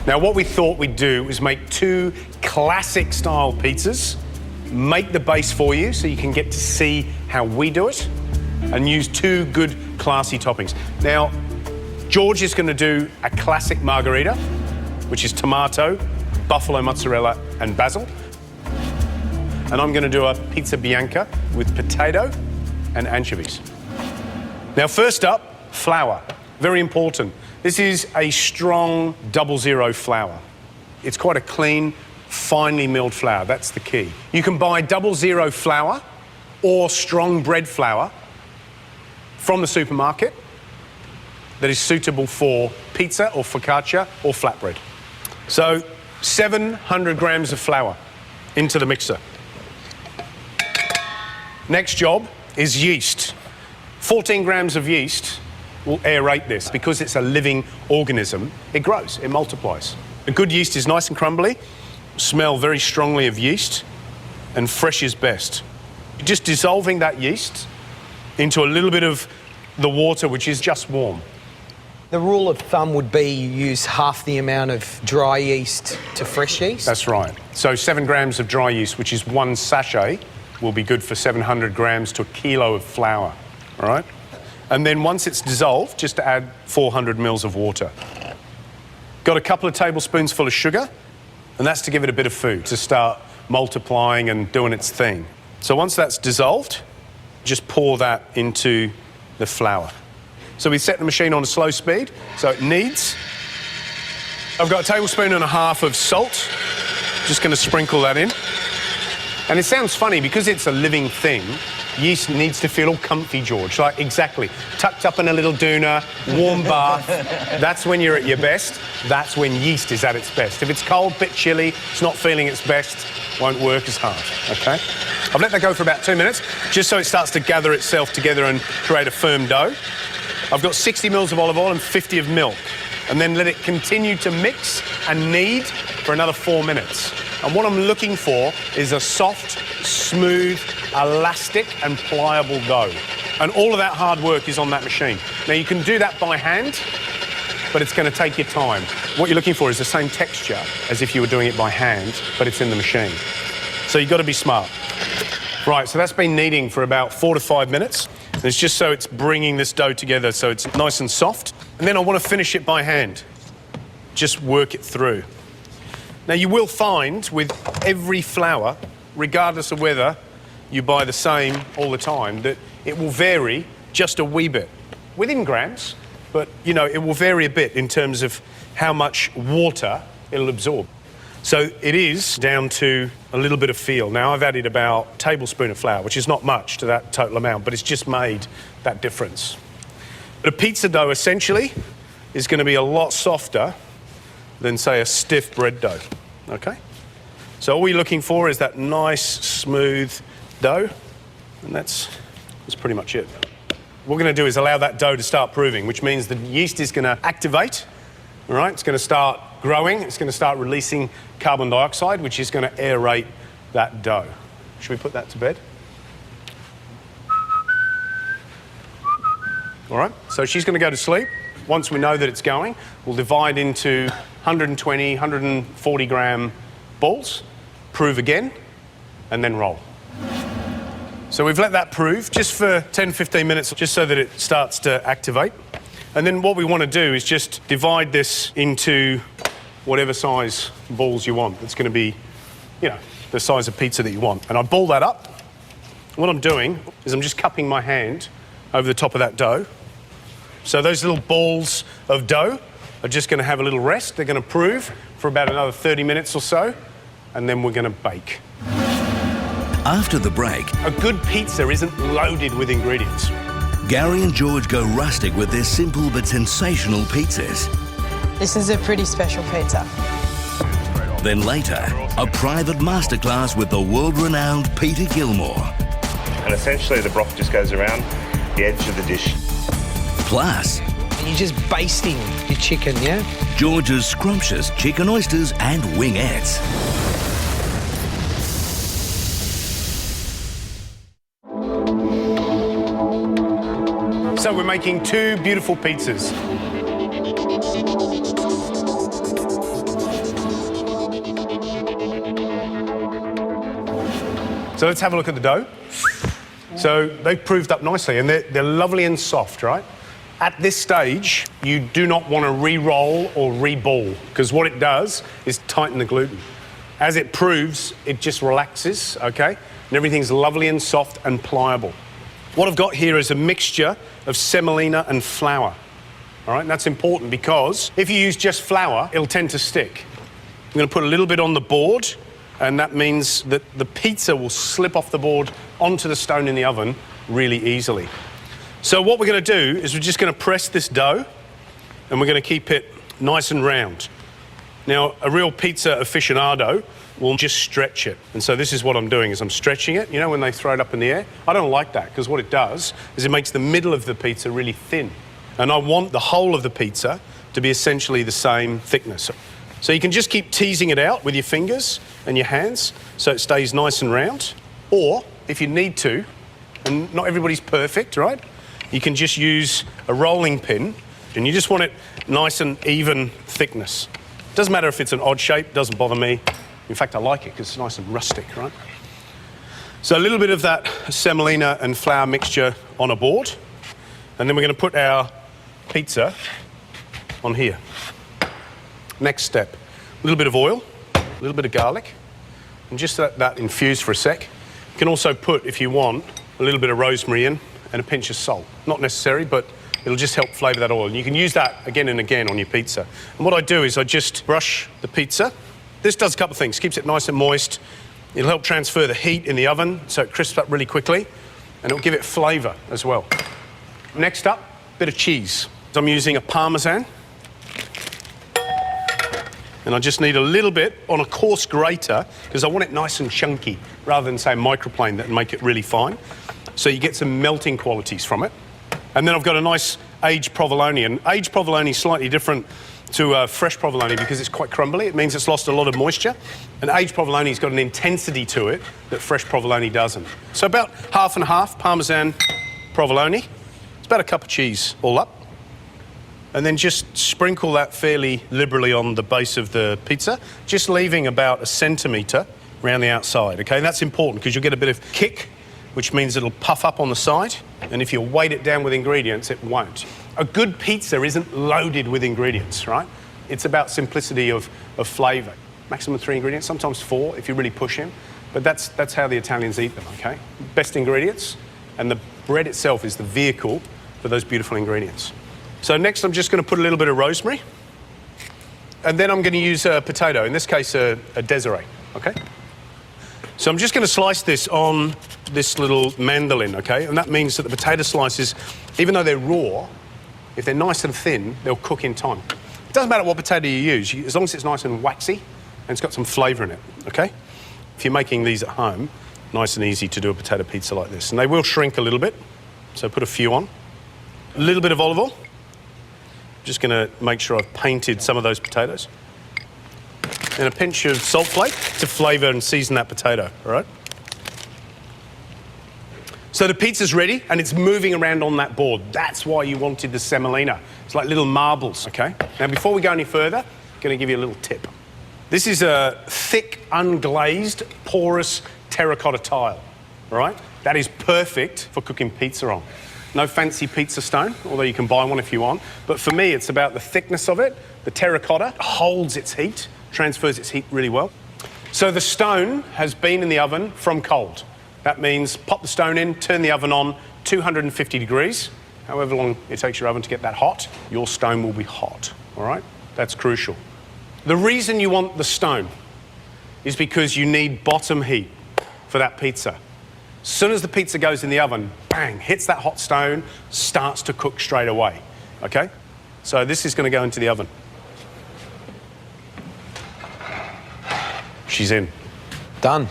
Now, what we thought we'd do is make 2 classic style pizzas, make the base for you so you can get to see how we do it, and use 2 good classy toppings. Now, George is going to do a classic margherita, which is tomato, buffalo mozzarella and basil. And I'm going to do a pizza Bianca with potato and anchovies. Now, first up, flour. Very important. This is a strong 00 flour. It's quite a clean, finely milled flour. That's the key. You can buy 00 flour or strong bread flour from the supermarket that is suitable for pizza or focaccia or flatbread. So 700 grams of flour into the mixer. Next job is yeast. 14 grams of yeast will aerate this. Because it's a living organism, it grows, it multiplies. A good yeast is nice and crumbly, smell very strongly of yeast, and fresh is best. Just dissolving that yeast into a little bit of the water, which is just warm. The rule of thumb would be you use half the amount of dry yeast to fresh yeast? That's right. So 7 grams of dry yeast, which is 1 sachet, will be good for 700 grams to a kilo of flour, all right? And then once it's dissolved, just add 400 mils of water. Got a couple of tablespoons full of sugar, and that's to give it a bit of food, to start multiplying and doing its thing. So once that's dissolved, just pour that into the flour. So we set the machine on a slow speed, so it kneads. I've got a tablespoon and a half of salt. Just going to sprinkle that in. And it sounds funny, because it's a living thing, yeast needs to feel all comfy, George. Like, exactly. Tucked up in a little doona, warm bath. That's when you're at your best. That's when yeast is at its best. If it's cold, bit chilly, it's not feeling its best, won't work as hard, OK? I've let that go for about 2 minutes, just so it starts to gather itself together and create a firm dough. I've got 60 mils of olive oil and 50 of milk. And then let it continue to mix and knead for another 4 minutes. And what I'm looking for is a soft, smooth, elastic and pliable dough. And all of that hard work is on that machine. Now, you can do that by hand, but it's going to take your time. What you're looking for is the same texture as if you were doing it by hand, but it's in the machine. So you've got to be smart. Right, so that's been kneading for about 4 to 5 minutes. And it's just so it's bringing this dough together so it's nice and soft. And then I want to finish it by hand. Just work it through. Now, you will find with every flour, regardless of whether you buy the same all the time, that it will vary just a wee bit. Within grams, but, you know, it will vary a bit in terms of how much water it'll absorb. So it is down to a little bit of feel. Now, I've added about a tablespoon of flour, which is not much to that total amount, but it's just made that difference. But a pizza dough, essentially, is going to be a lot softer than, say, a stiff bread dough, OK? So all we're looking for is that nice, smooth dough, and that's pretty much it. What we're going to do is allow that dough to start proving, which means the yeast is going to activate, all right? It's going to start growing, it's going to start releasing carbon dioxide, which is going to aerate that dough. Should we put that to bed? All right, so she's going to go to sleep. Once we know that it's going, we'll divide into 120, 140 gram balls, prove again, and then roll. So we've let that prove just for 10, 15 minutes, just so that it starts to activate. And then what we want to do is just divide this into whatever size balls you want. It's going to be, you know, the size of pizza that you want. And I ball that up. What I'm doing is I'm just cupping my hand over the top of that dough. So those little balls of dough are just going to have a little rest. They're going to prove for about another 30 minutes or so, and then we're going to bake. After the break, a good pizza isn't loaded with ingredients. Gary and George go rustic with their simple but sensational pizzas. This is a pretty special pizza. Then later, a private masterclass with the world-renowned Peter Gilmore. And essentially the broth just goes around the edge of the dish. Plus, You're just basting your chicken, yeah? George's scrumptious chicken oysters and wingettes. So we're making 2 beautiful pizzas. So let's have a look at the dough. So they've proved up nicely, and they're lovely and soft, right? At this stage, you do not want to re-roll or re-ball, because what it does is tighten the gluten. As it proves, it just relaxes, okay? And everything's lovely and soft and pliable. What I've got here is a mixture of semolina and flour, all right? And that's important because if you use just flour, it'll tend to stick. I'm going to put a little bit on the board, and that means that the pizza will slip off the board onto the stone in the oven really easily. So what we're going to do is we're just going to press this dough, and we're going to keep it nice and round. Now, a real pizza aficionado will just stretch it. And so this is what I'm doing, is I'm stretching it. You know when they throw it up in the air? I don't like that, because what it does is it makes the middle of the pizza really thin. And I want the whole of the pizza to be essentially the same thickness. So you can just keep teasing it out with your fingers and your hands so it stays nice and round. Or, if you need to, and not everybody's perfect, right? You can just use a rolling pin, and you just want it nice and even thickness. Doesn't matter if it's an odd shape, doesn't bother me. In fact, I like it because it's nice and rustic, right? So a little bit of that semolina and flour mixture on a board, and then we're going to put our pizza on here. Next step, a little bit of oil, a little bit of garlic, and just let that infuse for a sec. You can also put, if you want, a little bit of rosemary in and a pinch of salt. Not necessary, but it'll just help flavour that oil. And you can use that again and again on your pizza. And what I do is I just brush the pizza. This does a couple of things. Keeps it nice and moist. It'll help transfer the heat in the oven so it crisps up really quickly, and it'll give it flavour as well. Next up, a bit of cheese. So I'm using a Parmesan. And I just need a little bit on a coarse grater because I want it nice and chunky rather than, say, microplane that make it really fine. So you get some melting qualities from it. And then I've got a nice aged provolone. And aged provolone is slightly different to fresh provolone because it's quite crumbly. It means it's lost a lot of moisture. And aged provolone's got an intensity to it that fresh provolone doesn't. So about half and half Parmesan provolone. It's about a cup of cheese all up. And then just sprinkle that fairly liberally on the base of the pizza, just leaving about 1 centimetre around the outside, okay? And that's important because you'll get a bit of kick, which means it'll puff up on the side, and if you weight it down with ingredients, it won't. A good pizza isn't loaded with ingredients, right? It's about simplicity of flavour. Maximum 3 ingredients, sometimes 4 if you really push him, but that's how the Italians eat them, okay? Best ingredients, and the bread itself is the vehicle for those beautiful ingredients. So next I'm just going to put a little bit of rosemary, and then I'm going to use a potato, in this case a Desiree, okay? So I'm just going to slice this on this little mandolin, okay? And that means that the potato slices, even though they're raw, if they're nice and thin, they'll cook in time. It doesn't matter what potato you use, as long as it's nice and waxy and it's got some flavour in it, okay? If you're making these at home, nice and easy to do a potato pizza like this. And they will shrink a little bit, so put a few on. A little bit of olive oil. Just going to make sure I've painted some of those potatoes. And a pinch of salt flake to flavour and season that potato, all right? So the pizza's ready and it's moving around on that board. That's why you wanted the semolina. It's like little marbles, okay? Now, before we go any further, I'm going to give you a little tip. This is a thick, unglazed, porous terracotta tile, all right? That is perfect for cooking pizza on. No fancy pizza stone, although you can buy one if you want. But for me, it's about the thickness of it. The terracotta holds its heat, transfers its heat really well. So the stone has been in the oven from cold. That means pop the stone in, turn the oven on, 250 degrees. However long it takes your oven to get that hot, your stone will be hot, all right? That's crucial. The reason you want the stone is because you need bottom heat for that pizza. As soon as the pizza goes in the oven, bang, hits that hot stone, starts to cook straight away, okay? So this is going to go into the oven. She's in. Done.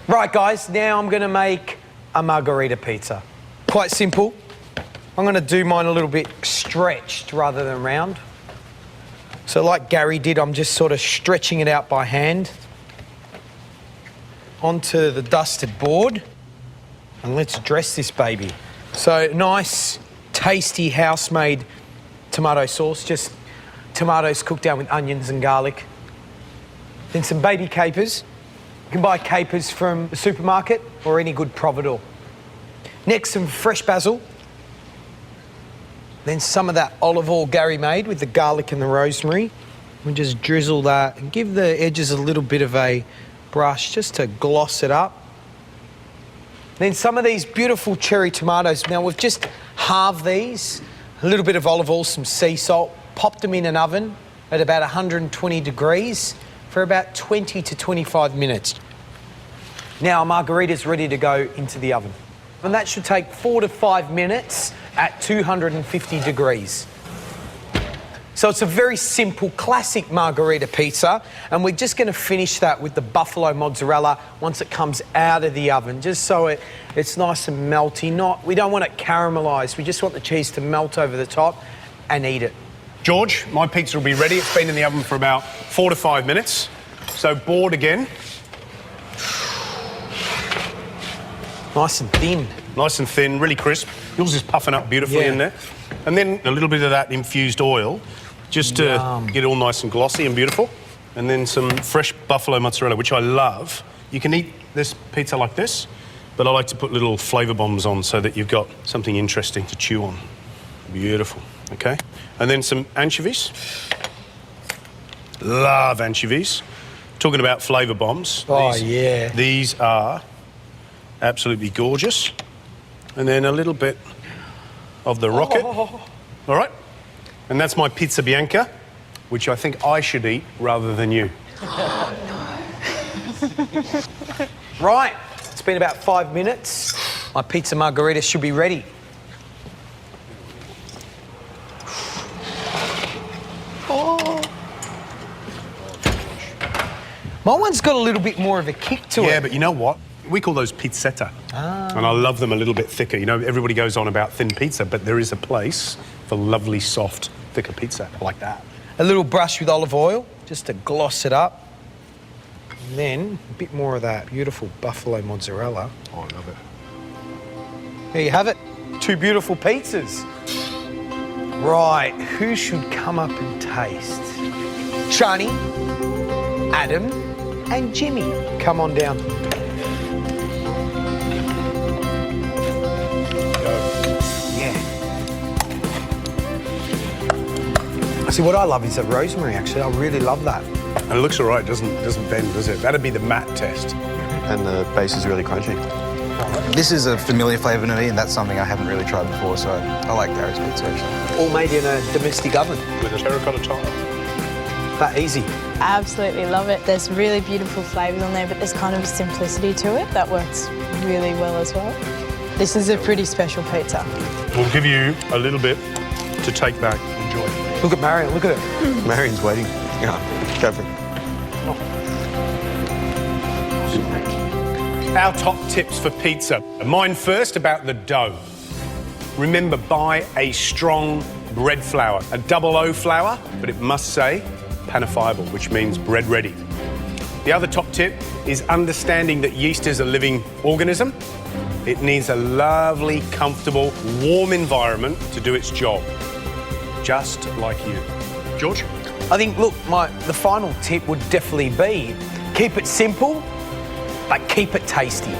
Right, guys, now I'm going to make a margherita pizza. Quite simple. I'm going to do mine a little bit stretched rather than round. So like Gary did, I'm just sort of stretching it out by hand onto the dusted board, and let's dress this baby. So nice, tasty, house-made tomato sauce, just tomatoes cooked down with onions and garlic. Then some baby capers, You can buy capers from the supermarket or any good providor. Next, some fresh basil. Then some of that olive oil Gary made with the garlic and the rosemary. We just drizzle that and give the edges a little bit of a brush just to gloss it up. Then some of these beautiful cherry tomatoes. Now we've just halved these, a little bit of olive oil, some sea salt, popped them in an oven at about 120 degrees for about 20 to 25 minutes. Now our margarita's ready to go into the oven. And that should take 4 to 5 minutes at 250 degrees. So it's a very simple, classic margherita pizza, and we're just going to finish that with the buffalo mozzarella once it comes out of the oven, just so it's nice and melty. We don't want it caramelised, we just want the cheese to melt over the top and eat it. George, my pizza will be ready. It's been in the oven for about 4 to 5 minutes. So board again. Nice and thin. Nice and thin, really crisp. Yours is puffing up beautifully in there. And then a little bit of that infused oil, just to get it all nice and glossy and beautiful. And then some fresh buffalo mozzarella, which I love. You can eat this pizza like this, but I like to put little flavour bombs on so that you've got something interesting to chew on. Beautiful, okay? And then some anchovies. Love anchovies. Talking about flavour bombs. Oh, yeah. These are absolutely gorgeous. And then a little bit of the rocket. All right? And that's my pizza Bianca, which I think I should eat rather than you. Right, it's been about 5 minutes. My pizza margherita should be ready. My one's got a little bit more of a kick to it. Yeah, but you know what? We call those pizzetta. And I love them a little bit thicker. You know, everybody goes on about thin pizza, but there is a place for lovely, soft, thicker pizza like that. A little brush with olive oil, just to gloss it up. And then a bit more of that beautiful buffalo mozzarella. Oh, I love it. There you have it. 2 beautiful pizzas. Right, who should come up and taste? Shani, Adam, and Jimmy. Come on down. Yeah. See, what I love is the rosemary, actually. I really love that. And it looks all right, doesn't bend, does it? That'd be the matte test. And the base is really crunchy. This is a familiar flavour to me, and that's something I haven't really tried before, so I like Gary's pizza, actually. All made in a domestic oven. With a terracotta tile. That easy. I absolutely love it. There's really beautiful flavours on there, but there's kind of a simplicity to it that works really well as well. This is a pretty special pizza. We'll give you a little bit to take back. Enjoy. Look at Marion, look at it. Marion's waiting. Yeah, go for it. Our top tips for pizza. Mine first about the dough. Remember, buy a strong bread flour, a 00 flour, but it must say panifiable, which means bread ready. The other top tip is understanding that yeast is a living organism. It needs a lovely, comfortable, warm environment to do its job, just like you. George? I think, look, the final tip would definitely be keep it simple, but keep it tasty.